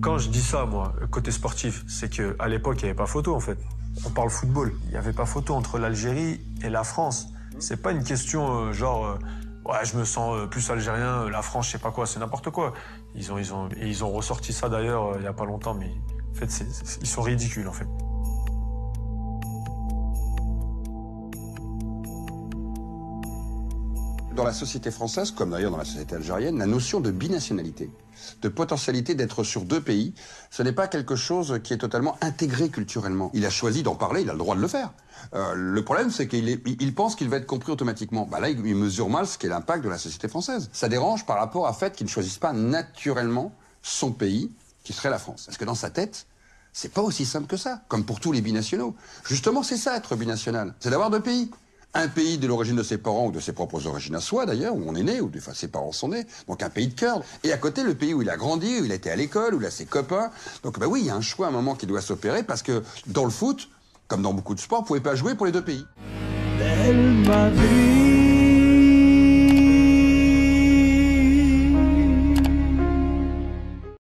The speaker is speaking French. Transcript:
Quand je dis ça, moi, côté sportif, c'est qu'à l'époque, il n'y avait pas photo, en fait. On parle football. Il n'y avait pas photo entre l'Algérie et la France. C'est pas une question ouais, je me sens plus algérien, la France, je sais pas quoi, c'est n'importe quoi. Ils ont ressorti ça d'ailleurs il y a pas longtemps, mais en fait, ils sont ridicules, en fait. Dans la société française, comme d'ailleurs dans la société algérienne, la notion de binationalité, de potentialité d'être sur deux pays, ce n'est pas quelque chose qui est totalement intégré culturellement. Il a choisi d'en parler, il a le droit de le faire. Le problème, c'est qu'il pense qu'il va être compris automatiquement. Bah là, il mesure mal ce qu'est l'impact de la société française. Ça dérange par rapport au fait qu'il ne choisisse pas naturellement son pays, qui serait la France. Parce que dans sa tête, c'est pas aussi simple que ça, comme pour tous les binationaux. Justement, c'est ça, être binational. C'est d'avoir deux pays. Un pays de l'origine de ses parents ou de ses propres origines à soi, d'ailleurs, où on est né, où enfin, ses parents sont nés, donc un pays de cœur. Et à côté, le pays où il a grandi, où il a été à l'école, où il a ses copains. Donc bah oui, il y a un choix à un moment qui doit s'opérer, parce que dans le foot, comme dans beaucoup de sports, vous ne pouvez pas jouer pour les deux pays. Del Madrid.